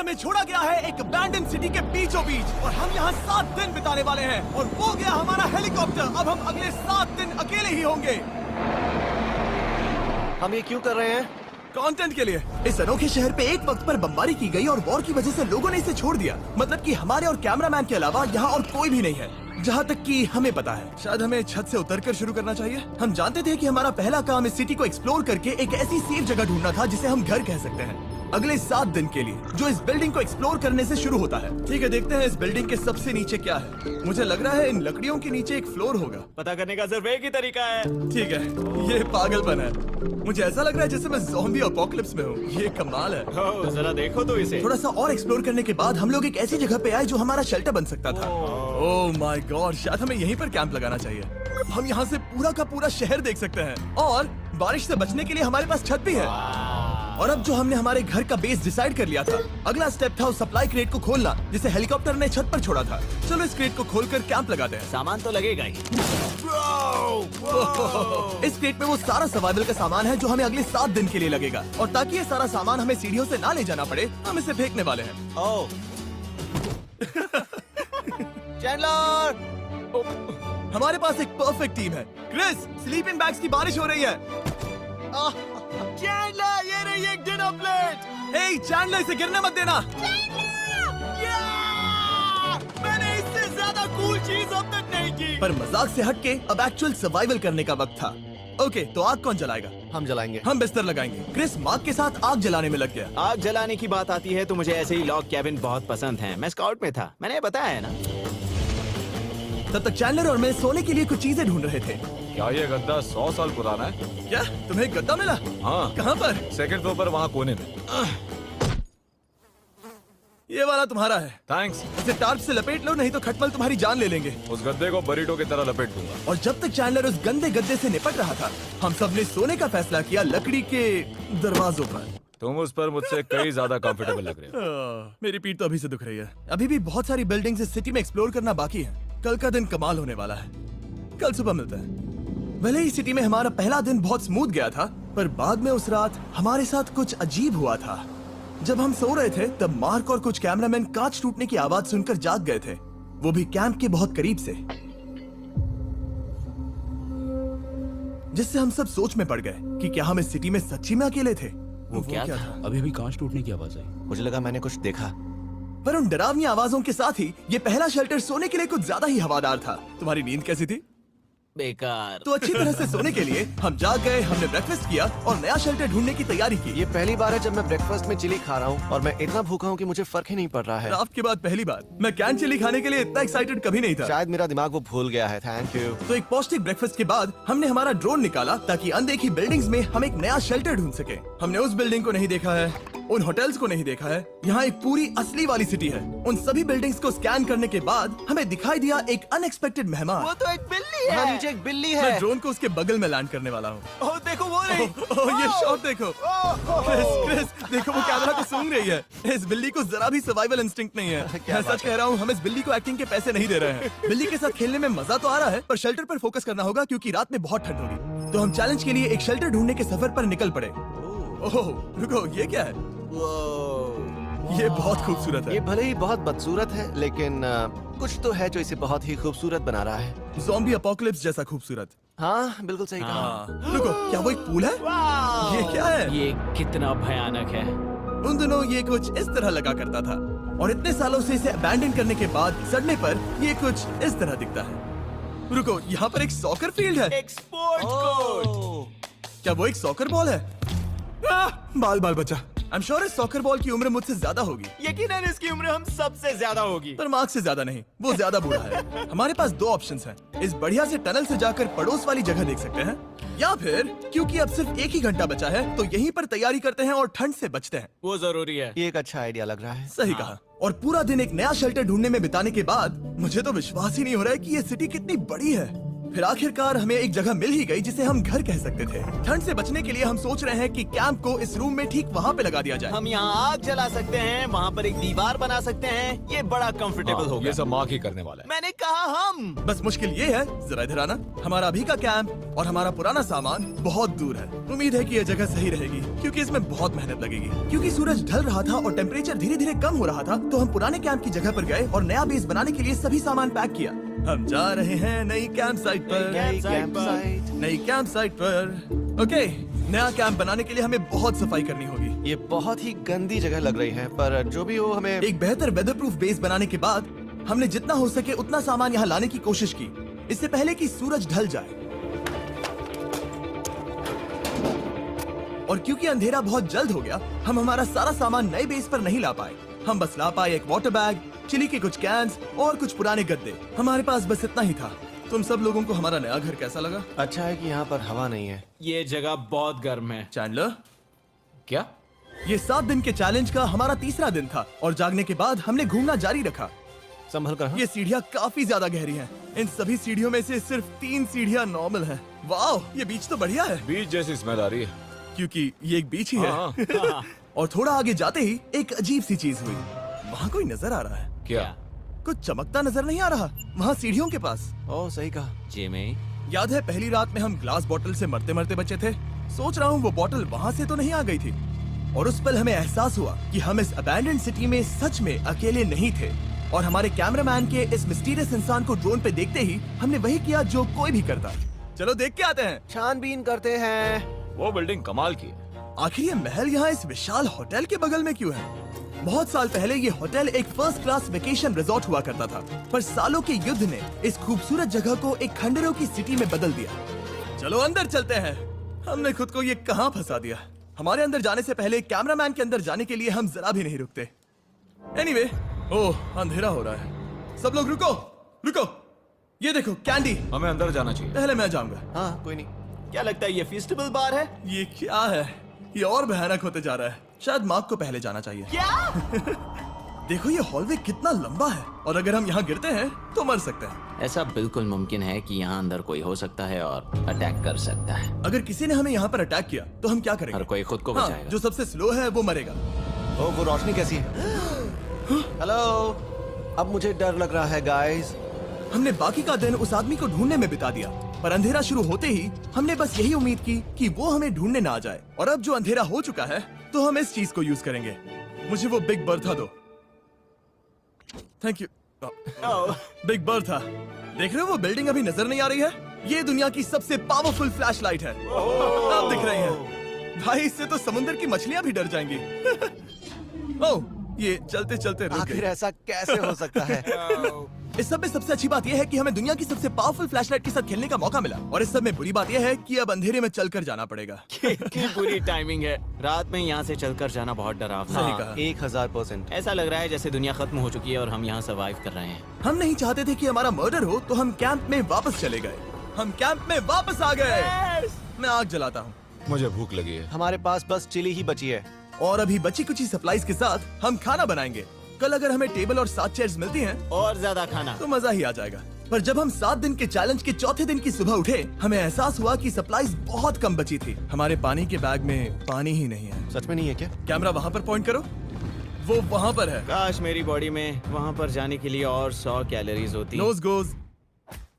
हमें छोड़ा गया है एक अबैंडन सिटी के बीचों बीच और हम यहाँ 7 दिन बिताने वाले हैं और वो गया हमारा हेलीकॉप्टर। अब हम अगले 7 दिन अकेले ही होंगे। हम ये क्यों कर रहे हैं? कंटेंट के लिए। इस अनोखे शहर पे एक वक्त पर बमबारी की गई और वॉर की वजह से लोगों ने इसे छोड़ दिया। मतलब कि हमारे और कैमरामैन के अलावा यहाँ और कोई भी नहीं है, जहाँ तक कि हमें पता है। शायद हमें छत से उतरकर शुरू करना चाहिए। हम जानते थे कि हमारा पहला काम इस सिटी को एक्सप्लोर करके एक ऐसी सेफ जगह ढूंढना था जिसे हम घर कह सकते हैं, अगले 7 दिन के लिए, जो इस बिल्डिंग को एक्सप्लोर करने से शुरू होता है। ठीक है, देखते हैं इस बिल्डिंग के सबसे नीचे क्या है। मुझे लग रहा है इन लकड़ियों के नीचे एक फ्लोर होगा। पता करने का सिर्फ एक ही तरीका है। ठीक है, ये पागलपन है। मुझे ऐसा लग रहा है जैसे मैं ज़ॉम्बी अपोकलिप्स में हूँ। ये कमाल है। ओह, जरा देखो तो इसे। थोड़ा सा और एक्सप्लोर करने के बाद हम लोग एक ऐसी जगह पे आए जो हमारा शेल्टर बन सकता था। ओह माय गॉड, शायद हमें यहीं पर कैंप लगाना चाहिए। हम यहाँ से पूरा का पूरा शहर देख सकते हैं और बारिश से बचने के लिए हमारे पास छत भी है। और अब जो हमने हमारे घर का बेस डिसाइड कर लिया था, अगला स्टेप था उस सप्लाई क्रेट को खोलना जिसे हेलीकॉप्टर ने छत पर छोड़ा था। चलो इस क्रेट को खोलकर कैंप लगाते हैं। सामान तो लगेगा ही। इस क्रेट में वो सारा सर्वाइवल का सामान है जो हमें अगले 7 दिन के लिए लगेगा। और ताकि ये सारा सामान हमें सीढ़ियों से ना ले जाना पड़े, हम इसे फेंकने वाले हैं। ओह, चैंडलर! हमारे पास एक परफेक्ट टीम है। क्रिस, स्लीपिंग बैग्स की बारिश हो रही है। चैंडलर, ये रही एक डिनर प्लेट। हे चैंडलर, इसे गिरने मत देना। मैंने इससे ज्यादा कूल चीज अब तक नहीं की। पर मजाक से हटके अब एक्चुअल सर्वाइवल करने का वक्त था। ओके, तो आग कौन जलाएगा? हम जलाएंगे। हम बिस्तर लगाएंगे। क्रिस मार्क के साथ आग जलाने में लग गया। आग जलाने की बात आती है तो मुझे ऐसे ही लॉग कैबिन बहुत पसंद है। मैं स्काउट में था, मैंने बताया है ना। तब तक चैंडलर और मैं सोने के लिए कुछ चीजें ढूंढ रहे थे। क्या ये गद्दा 100 साल पुराना है? क्या तुम्हें एक गद्दा मिला? हाँ। कहाँ पर? सेकंड फ्लोर पर, वहाँ कोने में। ये वाला तुम्हारा है। थैंक्स। इसे टार्प से लपेट लो, नहीं तो खटमल तुम्हारी जान ले लेंगे। उस गद्दे को बरीटो की तरह लपेट दूंगा। और जब तक चैंडलर उस गंदे गद्दे से निपट रहा था, हम सब ने सोने का फैसला किया लकड़ी के दरवाजों पर। तुम उस पर मुझसे कई ज्यादा कंफर्टेबल लग रहे हो। मेरी पीठ तो अभी से दुख रही है। अभी भी बहुत सारी बिल्डिंग्स इस सिटी में एक्सप्लोर करना बाकी है। कल का दिन कमाल होने वाला है। कल सुबह मिलते हैं। भले ही सिटी में हमारा पहला दिन बहुत स्मूथ गया था, पर बाद में उस रात हमारे साथ कुछ अजीब हुआ था। जब हम सो रहे थे तब मार्क और कुछ कैमरामैन कांच टूटने की आवाज सुनकर जाग गए थे, वो भी कैंप के बहुत करीब से, जिससे हम सब सोच में पड़ गए कि क्या हम इस सिटी में सच्ची में अकेले थे। वो क्या था? अभी अभी कांच टूटने की आवाज आई। मुझे लगा मैंने कुछ देखा। पर उन डरावनी आवाजों के साथ ही ये पहला शेल्टर सोने के लिए कुछ ज्यादा ही हवादार था। तुम्हारी नींद कैसी थी? बेकार। तो अच्छी तरह से सोने के लिए हम जाग गए, हमने ब्रेकफास्ट किया और नया शेल्टर ढूंढने की तैयारी की। ये पहली बार है जब मैं ब्रेकफास्ट में चिली खा रहा हूँ और मैं इतना भूखा हूँ कि मुझे फर्क ही नहीं पड़ रहा है। रात के बाद पहली बार। मैं कैन चिली खाने के लिए इतना एक्साइटेड कभी नहीं था। शायद मेरा दिमाग वो भूल गया है। Thank you. तो एक पौष्टिक ब्रेकफास्ट के बाद हमने हमारा ड्रोन निकाला ताकि अनदेखी बिल्डिंग्स में हम एक नया शेल्टर ढूंढ सके। हमने उस बिल्डिंग को नहीं देखा है, उन होटल्स को नहीं देखा है। यहाँ एक पूरी असली वाली सिटी है। उन सभी बिल्डिंग्स को स्कैन करने के बाद हमें दिखाई दिया एक अनएक्सपेक्टेड मेहमान। वो तो एक बिल्ली वहाँ है। नीचे एक बिल्ली मैं है। ड्रोन को उसके बगल में लैंड करने वाला हूँ। ओह, देखो वो रही। ओह, ये शॉट देखो। क्रिस, देखो वो कैमरा को सूंघ रही है। इस बिल्ली को जरा भी सर्वाइवल इंस्टिंक्ट नहीं है। क्या मैं बात सच कह रहा हूँ, हम इस बिल्ली को एक्टिंग के पैसे नहीं दे रहे हैं। बिल्ली के साथ खेलने में मजा तो आ रहा है, पर शेल्टर पर फोकस करना होगा क्योंकि रात में बहुत ठंड होगी। तो हम चैलेंज के लिए एक शेल्टर ढूंढने के सफर पर निकल पड़े। ओह रुको, ये क्या है? ये बहुत खूबसूरत है। ये भले ही बहुत बदसूरत है, लेकिन कुछ तो है जो इसे बहुत ही खूबसूरत बना रहा है। ज़ॉम्बी अपोकलिप्स जैसा खूबसूरत। हाँ, बिल्कुल सही कहा। हाँ। रुको, क्या वो एक पूल है? ये क्या है? ये कितना भयानक है। उन दिनों ये कुछ इस तरह लगा करता था और इतने सालों से इसे अबैंडन करने के बाद सड़ने पर ये कुछ इस तरह दिखता है। रुको, यहाँ पर एक सॉकर फील्ड है। एक स्पोर्ट्स कोर्ट। क्या वो एक सॉकर बॉल है? बाल बाल बचा। आई एम श्योर इस सॉकर बॉल की उम्र मुझसे ज्यादा होगी। यकीनन इसकी उम्र हम सबसे ज्यादा होगी। पर मार्क से ज्यादा नहीं, वो ज्यादा बूढ़ा है। हमारे पास 2 ऑप्शंस हैं। इस बढ़िया से टनल से जाकर पड़ोस वाली जगह देख सकते हैं, या फिर क्योंकि अब सिर्फ 1 ही घंटा बचा है तो यहीं पर तैयारी करते हैं और ठंड से बचते हैं। वो जरूरी है। ये एक अच्छा आइडिया लग रहा है। सही कहा। और पूरा दिन एक नया शेल्टर ढूंढने में बिताने के बाद मुझे तो विश्वास ही नहीं हो रहा है कि ये सिटी कितनी बड़ी है। फिर आखिरकार हमें एक जगह मिल ही गई जिसे हम घर कह सकते थे। ठंड से बचने के लिए हम सोच रहे हैं कि कैंप को इस रूम में ठीक वहाँ पे लगा दिया जाए। हम यहाँ आग जला सकते हैं, वहाँ पर एक दीवार बना सकते हैं। ये बड़ा कंफर्टेबल होगा। ये सब मार्क ही करने वाला है। मैंने कहा हम। बस मुश्किल ये है, जरा इधर आना, हमारा अभी का कैंप और हमारा पुराना सामान बहुत दूर है। उम्मीद है कि यह जगह सही रहेगी क्योंकि इसमें बहुत मेहनत लगेगी। क्योंकि सूरज ढल रहा था और टेम्परेचर धीरे धीरे कम हो रहा था, तो हम पुराने कैंप की जगह पर गए और नया बेस बनाने के लिए सभी सामान पैक किया। हम जा रहे हैं नई कैंप साइट पर। नई कैंप साइट पर। ओके, नया कैंप बनाने के लिए हमें बहुत सफाई करनी होगी। ये बहुत ही गंदी जगह लग रही है, पर जो भी हो हमें एक बेहतर वेदर प्रूफ बेस बनाने के बाद हमने जितना हो सके उतना सामान यहाँ लाने की कोशिश की, इससे पहले कि सूरज ढल जाए। और क्योंकि अंधेरा बहुत जल्द हो गया, हम हमारा सारा सामान नए बेस पर नहीं ला पाए। हम बस ला पाए एक वाटर बैग, चिली के कुछ कैंस और कुछ पुराने गद्दे। हमारे पास बस इतना ही था। तुम सब लोगों को हमारा नया घर कैसा लगा? अच्छा है कि यहाँ पर हवा नहीं है। ये जगह बहुत गर्म है। चैंडलर, क्या? ये 7 दिन के चैलेंज का हमारा तीसरा दिन था और जागने के बाद हमने घूमना जारी रखा। संभल कर हाँ? ये सीढ़ियाँ काफी ज्यादा गहरी हैं। इन सभी सीढ़ियों में से सिर्फ 3 सीढ़ियाँ नॉर्मल हैं। वाह, ये बीच तो बढ़िया है बीच जैसी स्मेल आ रही है। क्योंकि ये एक बीच ही है। हाँ। और थोड़ा आगे जाते ही एक अजीब सी चीज हुई। वहाँ कोई नजर आ रहा है। क्या? कुछ चमकता नजर नहीं आ रहा वहाँ सीढ़ियों के पास। ओह सही कहा। जिमी, याद है पहली रात में हम ग्लास बॉटल से मरते मरते बचे थे? सोच रहा हूँ वो बॉटल वहाँ से तो नहीं आ गई थी। और उस पल हमें एहसास हुआ कि हम इस अबैंडन्ड सिटी में सच में अकेले नहीं थे। और हमारे कैमरामैन के इस मिस्टीरियस इंसान को ड्रोन पे देखते ही हमने वही किया जो कोई भी करता। चलो देख के आते हैं। छानबीन करते हैं। वो बिल्डिंग कमाल की है। आखिर ये महल यहाँ इस विशाल होटल के बगल में क्यों है? बहुत साल पहले ये होटल एक फर्स्ट क्लास वेकेशन रिजॉर्ट हुआ करता था, पर सालों के युद्ध ने इस खूबसूरत जगह को एक खंडरों की सिटी में बदल दिया। चलो अंदर चलते हैं। हमने खुद को ये कहाँ फंसा दिया। हमारे अंदर जाने से पहले कैमरामैन के अंदर जाने के लिए हम जरा भी नहीं रुकते। एनीवे, ओह अंधेरा हो रहा है। सब लोग रुको, रुको। ये देखो कैंडी। हमें अंदर जाना चाहिए। पहले मैं जाऊंगा। हाँ कोई नहीं। क्या लगता है ये फेस्टिवल बार है? ये क्या है? ये और भयानक होते जा रहा है। शायद मार्क को पहले जाना चाहिए। क्या? देखो ये हॉलवे कितना लंबा है और अगर हम यहाँ गिरते हैं तो मर सकते हैं। ऐसा बिल्कुल मुमकिन है कि यहाँ अंदर कोई हो सकता है और अटैक कर सकता है। अगर किसी ने हमें यहाँ पर अटैक किया तो हम क्या करेंगे? हर कोई खुद को हाँ, बचाएगा। जो सबसे स्लो है वो मरेगा। ओह वो रोशनी कैसी है? हेलो, अब मुझे डर लग रहा है गाइस। हमने बाकी का दिन उस आदमी को ढूंढने में बिता दिया, पर अंधेरा शुरू होते ही हमने बस यही उम्मीद की कि वो हमें ढूंढने ना आ जाए। और अब जो अंधेरा हो चुका है तो हम इस चीज को यूज करेंगे। मुझे वो बिग बर्था दो। Thank you. Big Bertha. देख रहे हो वो बिल्डिंग अभी नजर नहीं आ रही है? ये दुनिया की सबसे पावरफुल फ्लैशलाइट है। अब दिख रही है। भाई इससे तो समुद्र की मछलियां भी डर जाएंगी। ओह, ये चलते चलते रुक आखिर गई। ऐसा कैसे हो सकता है? इस सब में सबसे अच्छी बात यह है कि हमें दुनिया की सबसे पावरफुल फ्लैशलाइट के साथ खेलने का मौका मिला। और इस सब में बुरी बात यह है कि अब अंधेरे में चलकर जाना पड़ेगा। कितनी बुरी टाइमिंग है। रात में यहाँ से चलकर जाना बहुत डरावना सही है। कहा। 1000%। ऐसा लग रहा है जैसे दुनिया खत्म हो चुकी है और हम यहाँ सर्वाइव कर रहे हैं। हम नहीं चाहते थे कि हमारा मर्डर हो, तो हम कैंप में वापस चले गए। हम कैंप में वापस आ गए। मैं आग जलाता हूँ। मुझे भूख लगी है। हमारे पास बस चिली ही बची है। और अभी बची कुछ सप्लाईज के साथ हम खाना बनाएंगे। कल अगर हमें टेबल और 7 चेयर्स मिलती हैं और ज्यादा खाना। तो मजा ही आ जाएगा। पर जब हम 7 दिन के चैलेंज के चौथे दिन की सुबह उठे, हमें एहसास हुआ कि सप्लाईज बहुत कम बची थी। हमारे पानी के बैग में पानी ही नहीं है। सच में नहीं है क्या? कैमरा वहाँ पर पॉइंट करो। वो वहाँ पर है। काश मेरी बॉडी में वहाँ पर जाने के लिए और 100 कैलोरीज होती। Nose goes.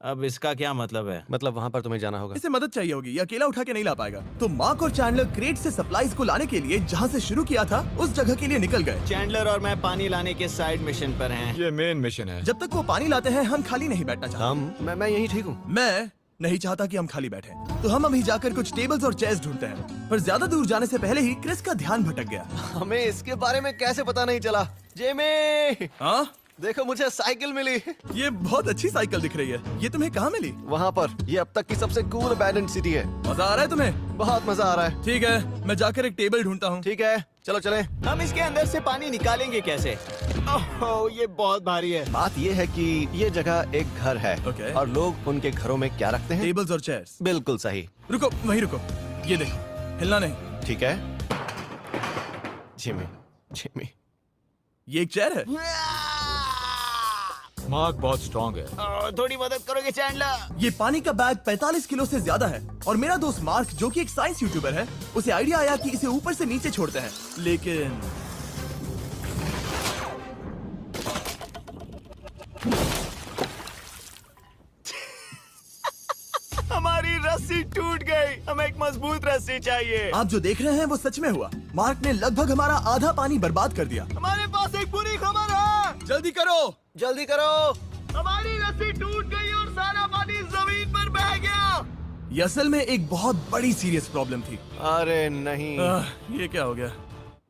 अब इसका क्या मतलब है? मतलब वहाँ पर तुम्हें जाना होगा। इसे मदद चाहिए होगी, ये अकेला उठा के नहीं ला पाएगा। तो मार्क और चैंडलर क्रेट से सप्लाईज को लाने के लिए जहाँ से शुरू किया था उस जगह के लिए निकल गए। चैंडलर और मैं पानी लाने के साइड मिशन पर हैं। ये मेन मिशन है। जब तक वो पानी लाते हैं हम खाली नहीं बैठना चाहते। मैं यही ठीक हूँ। मैं नहीं चाहता कि हम खाली बैठे, तो हम अभी जाकर कुछ टेबल्स और चेयर्स ढूंढते हैं। पर ज्यादा दूर जाने से पहले ही क्रिस का ध्यान भटक गया। हमें इसके बारे में कैसे पता नहीं चला? जेमी, हाँ, देखो मुझे साइकिल मिली। ये बहुत अच्छी साइकिल दिख रही है। ये तुम्हें कहाँ मिली? वहाँ पर। ये अब तक की सबसे कूल अबैंडन्ड सिटी है। मजा आ रहा है तुम्हें? बहुत मजा आ रहा है। ठीक है, मैं जाकर एक टेबल ढूंढता हूँ। ठीक है, चलो चले। हम इसके अंदर से पानी निकालेंगे कैसे? ओह, ये बहुत भारी है। बात ये है कि ये जगह एक घर है। Okay. और लोग उनके घरों में क्या रखते हैं? टेबल्स और चेयर्स। बिल्कुल सही। रुको, वहीं रुको। ये देखो, हिलना नहीं। ठीक है। Jimmy, Jimmy. ये एक चेयर है। मार्क बहुत स्ट्रांग है। थोड़ी मदद करोगे चैंडलर? ये पानी का बैग 45 किलो से ज्यादा है और मेरा दोस्त मार्क जो कि एक साइंस यूट्यूबर है, उसे आइडिया आया कि इसे ऊपर से नीचे छोड़ते हैं, लेकिन हमारी रस्सी टूट गई। हमें एक मजबूत रस्सी चाहिए। आप जो देख रहे हैं वो सच में हुआ। मार्क ने लगभग हमारा आधा पानी बर्बाद कर दिया। हमारे पास एक बुरी खबर है। जल्दी करो। जल्दी करो। हमारी रस्सी टूट गई और सारा पानी जमीन पर बह गया। ये असल में एक बहुत बड़ी सीरियस प्रॉब्लम थी। अरे नहीं। ये क्या हो गया?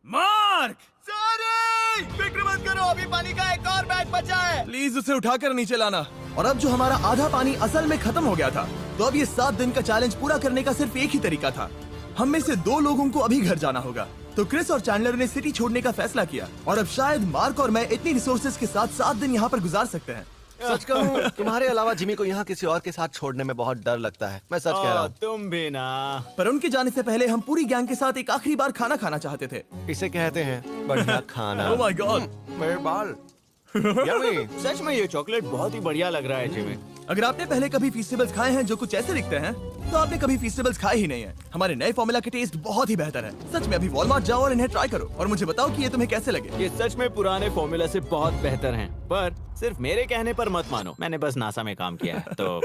मार्क, सॉरी, फिक्र मत करो, अभी पानी का एक और बैग बचा है। प्लीज उसे उठाकर नीचे लाना। और अब जो हमारा आधा पानी असल में खत्म हो गया था, तो अब ये 7 दिन का चैलेंज पूरा करने का सिर्फ एक ही तरीका था। हम में से 2 लोगों को अभी घर जाना होगा। तो क्रिस और चैंडलर ने सिटी छोड़ने का फैसला किया और अब शायद मार्क और मैं इतनी रिसोर्सेज के साथ 7 दिन यहाँ पर गुजार सकते हैं। सच कहूँ, तुम्हारे अलावा जिमी को यहाँ किसी और के साथ छोड़ने में बहुत डर लगता है। मैं सच कह रहा हूँ। तुम भी ना। पर उनके जाने से पहले हम पूरी गैंग के साथ एक आखिरी बार खाना खाना चाहते थे। इसे कहते हैं बढ़िया खाना। ओह माय गॉड, मेरे बाल। Yummy। सच में ये चॉकलेट बहुत ही बढ़िया लग रहा है जिमी। अगर आपने पहले कभी फीस्टेबल्स खाए हैं जो कुछ ऐसे दिखते हैं, तो आपने कभी फीस्टेबल्स खाए ही नहीं है। हमारे नए फॉर्मूला के टेस्ट बहुत ही बेहतर है। सच में अभी वॉलमार्ट जाओ और इन्हें ट्राई करो और मुझे बताओ कि ये तुम्हें कैसे लगे। ये सच में पुराने फॉर्मूला से बहुत बेहतर हैं, पर सिर्फ मेरे कहने पर मत मानो। मैंने बस नासा में काम किया है तो।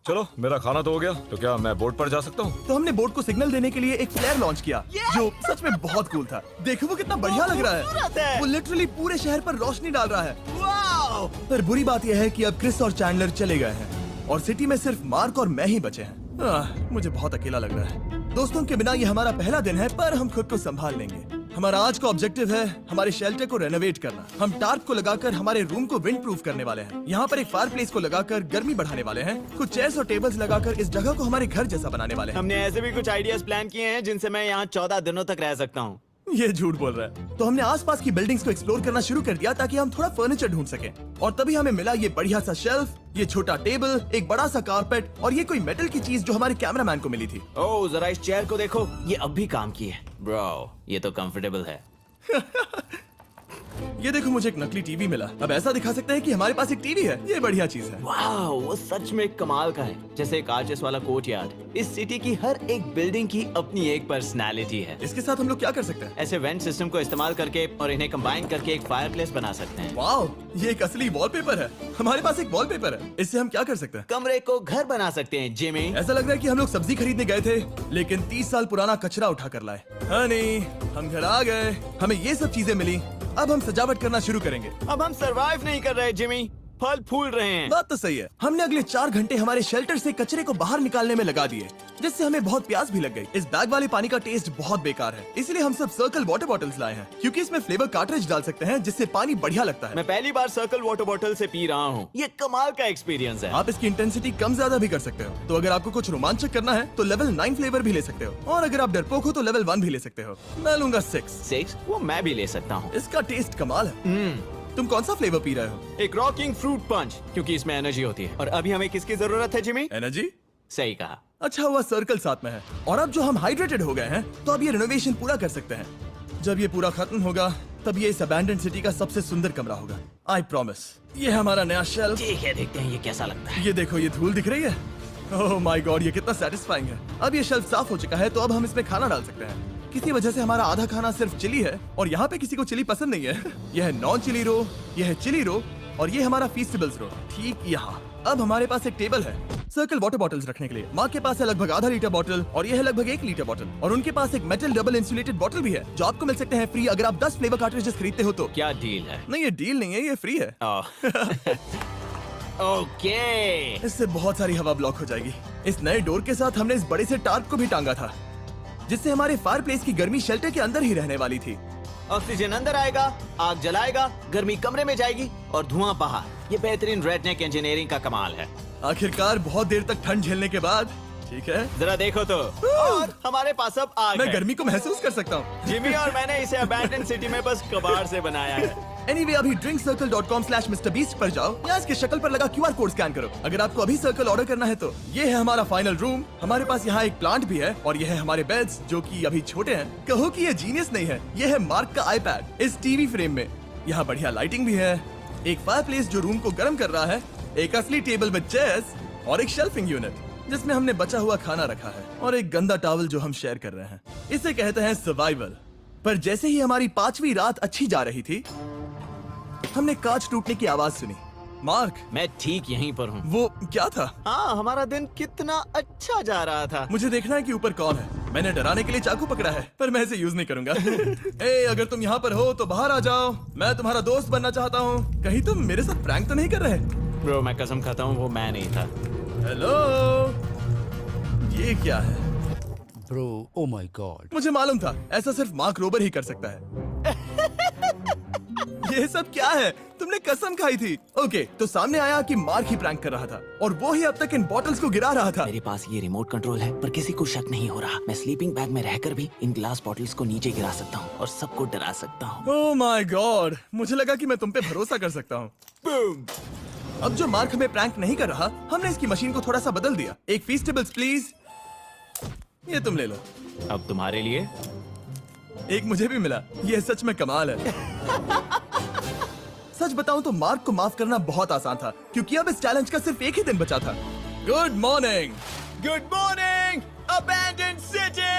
चलो, मेरा खाना तो हो गया, तो क्या मैं बोट पर जा सकता हूँ? तो हमने बोट को सिग्नल देने के लिए एक फ्लेयर लॉन्च किया, जो सच में बहुत कूल था। देखो वो कितना बढ़िया लग रहा खूबसूरत है। है। वो लिटरली पूरे शहर पर रोशनी डाल रहा है। वाओ! पर बुरी बात यह है कि अब क्रिस और चैंडलर चले गए हैं और सिटी में सिर्फ मार्क और मैं ही बचे हैं। मुझे बहुत अकेला लग रहा है। दोस्तों के बिना ये हमारा पहला दिन है, पर हम खुद को संभाल लेंगे। हमारा आज का ऑब्जेक्टिव है हमारे शेल्टर को रेनोवेट करना। हम टार्प को लगाकर हमारे रूम को विंड प्रूफ करने वाले हैं। यहाँ पर एक फायर प्लेस को लगाकर गर्मी बढ़ाने वाले हैं। कुछ चेयर्स और टेबल्स लगाकर इस जगह को हमारे घर जैसा बनाने वाले हैं। हमने ऐसे भी कुछ आइडियाज प्लान किए हैं जिनसे मैं यहाँ 14 दिनों तक रह सकता हूँ। ये झूठ बोल रहा है। तो हमने आसपास की बिल्डिंग्स को एक्सप्लोर करना शुरू कर दिया ताकि हम थोड़ा फर्नीचर ढूंढ सकें। और तभी हमें मिला ये बढ़िया सा शेल्फ, ये छोटा टेबल, एक बड़ा सा कारपेट और ये कोई मेटल की चीज जो हमारे कैमरामैन को मिली थी। ओह, जरा इस चेयर को देखो, ये अब भी काम की है। ब्रो, ये तो कंफर्टेबल है। ये देखो, मुझे एक नकली टीवी मिला। अब ऐसा दिखा सकते हैं कि हमारे पास एक टीवी है। ये बढ़िया चीज है। वाओ, वो सच में कमाल का है। जैसे एक आर्चेस वाला कोर्टयार्ड। इस सिटी की हर एक बिल्डिंग की अपनी एक पर्सनालिटी है। इसके साथ हम लोग क्या कर सकते हैं? ऐसे वेंट सिस्टम को इस्तेमाल करके और इन्हें कंबाइन करके एक फायरप्लेस बना सकते हैं। वाओ, ये एक असली वॉलपेपर है। हमारे पास एक वॉलपेपर है। इससे हम क्या कर सकते हैं? कमरे को घर बना सकते हैं जिमी। ऐसा लग रहा है कि हम लोग सब्जी खरीदने गए थे, लेकिन 30 साल पुराना कचरा उठा कर लाए। हनी, हम घर आ गए। हमें ये सब चीजें मिली। अब हम सजावट करना शुरू करेंगे। अब हम सरवाइव नहीं कर रहे जिमी, फल फूल रहे हैं। बात तो सही है। हमने अगले 4 घंटे हमारे शेल्टर से कचरे को बाहर निकालने में लगा दिए, जिससे हमें बहुत प्यास भी लग गई। इस बैग वाले पानी का टेस्ट बहुत बेकार है, इसलिए हम सब सर्कल वाटर बॉटल्स लाए हैं, क्योंकि इसमें फ्लेवर कार्ट्रिज डाल सकते हैं, जिससे पानी बढ़िया लगता है। मैं पहली बार सर्कल वाटर बॉटल से पी रहा हूँ। ये कमाल का एक्सपीरियंस है। आप इसकी इंटेंसिटी कम ज्यादा भी कर सकते हो। तो अगर आपको कुछ रोमांचक करना है तो लेवल 9 फ्लेवर भी ले सकते हो, और अगर आप डरपोक हो तो लेवल 1 भी ले सकते हो। मैं लूंगा 6। वो मैं भी ले सकता हूँ। इसका टेस्ट कमाल है। तुम कौन सा फ्लेवर पी रहे हो? एक रॉकिंग फ्रूट पंच, क्योंकि इसमें एनर्जी होती है। और अभी हमें किसकी जरूरत है जिमी? एनर्जी? सही कहा। अच्छा हुआ सर्कल साथ में है। और अब जो हम हाइड्रेटेड हो गए हैं, तो अब ये रिनोवेशन पूरा कर सकते हैं। जब ये पूरा खत्म होगा, तब ये इस अबैंडन सिटी का सबसे सुंदर कमरा होगा। I promise. ये है हमारा नया शेल्फ। ठीक है, देखते हैं ये कैसा लगता है। ये देखो, ये धूल दिख रही है। ओह माय गॉड, ये कितना सेटिस्फाइंग है। अब ये शेल्फ साफ हो चुका है, तो अब हम इसमें खाना डाल सकते हैं। किसी वजह से हमारा आधा खाना सिर्फ चिली है, और यहाँ पे किसी को चिली पसंद नहीं है। यह है नॉन चिली रो, यह है चिली रो, और ये हमारा फीस्टेबल्स रो ठीक यहाँ। अब हमारे पास एक टेबल है सर्कल वाटर बॉटल्स रखने के लिए। माँ के पास है लगभग आधा लीटर बॉटल, और यह है लगभग 1 लीटर बॉटल, और उनके पास एक मेटल डबल इंसुलेटेड बॉटल भी है, जो आपको मिल सकते हैं फ्री अगर आप 10 फ्लेवर कार्ट्रिजेस खरीदते हो तो। क्या डील है? नहीं, ये डील नहीं है, ये फ्री है। ओके। इससे बहुत सारी हवा ब्लॉक हो जाएगी। इस नए डोर के साथ हमने इस बड़े से टार्प को भी टांगा था, जिससे हमारे फायर प्लेस की गर्मी शेल्टर के अंदर ही रहने वाली थी। ऑक्सीजन अंदर आएगा, आग जलाएगा, गर्मी कमरे में जाएगी और धुआं बाहर। ये बेहतरीन रेडनेक इंजीनियरिंग का कमाल है। आखिरकार बहुत देर तक ठंड झेलने के बाद, ठीक है, जरा देखो तो। और हमारे पास अब आग मैं है। गर्मी को महसूस कर सकता हूँ। जिमी और मैंने इसे अबैंडन सिटी में बस कबाड़ से बनाया है। Anyway, अभी drinkcircle.com/MrBeast पर जाओ या इसके शक्ल पर लगा QR कोड स्कैन करो। अगर आपको अभी सर्कल ऑर्डर करना है तो ये है हमारा फाइनल रूम। हमारे पास यहाँ एक प्लांट भी है, और ये है हमारे बेड्स जो कि अभी छोटे हैं। कहो कि ये जीनियस नहीं है, ये है मार्क का iPad इस टीवी फ्रेम में। यहाँ बढ़िया लाइटिंग भी है, एक फायरप्लेस जो रूम को गर्म कर रहा है, एक असली टेबल विद चेयर्स और एक शेल्फिंग यूनिट जिसमें हमने बचा हुआ खाना रखा है और एक गंदा टॉवल जो हम शेयर कर रहे हैं। इसे कहते हैं सर्वाइवल। पर जैसे ही हमारी 5वीं रात अच्छी जा रही थी, हमने कांच टूटने की आवाज सुनी। मार्क, मैं ठीक यहीं पर हूँ। वो क्या था? हाँ, हमारा दिन कितना अच्छा जा रहा था। मुझे देखना है कि ऊपर कौन है। मैंने डराने के लिए चाकू पकड़ा है, पर मैं इसे यूज नहीं करूंगा। ए, अगर तुम यहाँ पर हो तो बाहर आ जाओ। मैं तुम्हारा दोस्त बनना चाहता हूँ। कहीं तुम मेरे साथ प्रैंक तो नहीं कर रहे? ब्रो, मैं कसम खाता हूँ वो मैं नहीं था। हेलो, ये क्या है? Bro, oh my God. मुझे मालूम था ऐसा सिर्फ मार्क रोबर ही कर सकता है। ये सब क्या है? तुमने कसम खाई थी। ओके, तो सामने आया कि मार्क ही प्रैंक कर रहा था और वो ही अब तक इन बॉटल्स को गिरा रहा था। मेरे पास ये रिमोट कंट्रोल है, पर किसी को शक नहीं हो रहा। मैं स्लीपिंग बैग में रहकर भी इन ग्लास बॉटल्स को नीचे गिरा सकता हूँ और सबको डरा सकता हूँ। ओह माय गॉड, मुझे लगा कि मैं तुम पे भरोसा कर सकता हूँ। अब जो मार्क हमें प्रैंक नहीं कर रहा, हमने इसकी मशीन को थोड़ा सा बदल दिया। एक फीस्टेबल्स प्लीज। ये तुम ले लो। अब तुम्हारे लिए एक मुझे भी मिला। ये सच में कमाल है। सच बताऊं तो मार्क को माफ करना बहुत आसान था, क्योंकि अब इस चैलेंज का सिर्फ एक ही दिन बचा था। Good morning. Good morning abandoned city.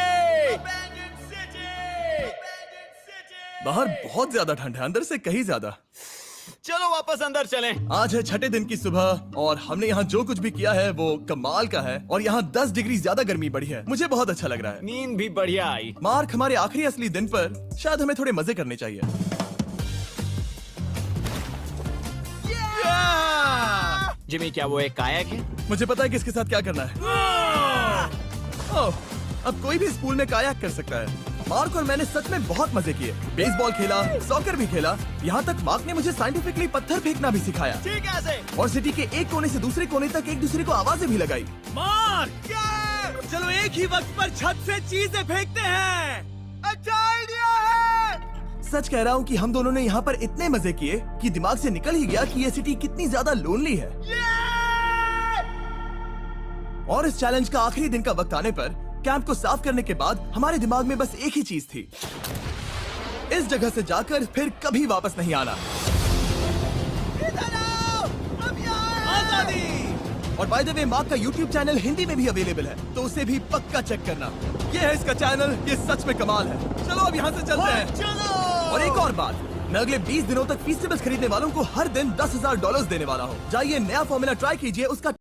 बाहर बहुत ज्यादा ठंड है, अंदर से कहीं ज्यादा। चलो वापस अंदर चलें। आज है 6ठे दिन की सुबह और हमने यहाँ जो कुछ भी किया है वो कमाल का है और यहाँ 10 डिग्री ज्यादा गर्मी बढ़ी है। मुझे बहुत अच्छा लग रहा है। नींद भी बढ़िया आई। मार्क, हमारे आखिरी असली दिन पर शायद हमें थोड़े मजे करने चाहिए। जिमी, क्या वो एक कायाक है? मुझे पता है कि इसके साथ क्या करना है। ओह, अब कोई भी इस पूल में कायाक कर सकता है। मार्क और मैंने सच में बहुत मजे किए। बेसबॉल खेला, सॉकर भी खेला। यहाँ तक मार्क ने मुझे साइंटिफिकली पत्थर फेंकना भी सिखाया ठीक है। और सिटी के एक कोने से दूसरे कोने तक एक दूसरे को आवाजें भी लगाई। मार्क, चलो एक ही वक्त पर छत से चीजें फेंकते हैं। अच्छा आइडिया है। सच कह रहा हूँ कि हम दोनों ने यहाँ पर इतने मजे किए कि दिमाग से निकल ही गया कि ये सिटी कितनी ज्यादा लोनली है। और इस चैलेंज का आखिरी दिन का वक्त आने पर कैंप को साफ करने के बाद हमारे दिमाग में बस एक ही चीज थी, इस जगह से जाकर फिर कभी वापस नहीं आना। आजादी। और बाय द वे, मार्क का YouTube चैनल हिंदी में भी अवेलेबल है, तो उसे भी पक्का चेक करना। ये है इसका चैनल, ये सच में कमाल है। चलो अब यहाँ से चलते हैं। चलो। और एक और बात, मैं अगले 20 दिनों तक फीस्टेबल्स खरीदने वालों को हर दिन $10,000 देने वाला हूँ। जाइए, नया फॉर्मूला ट्राई कीजिए, उसका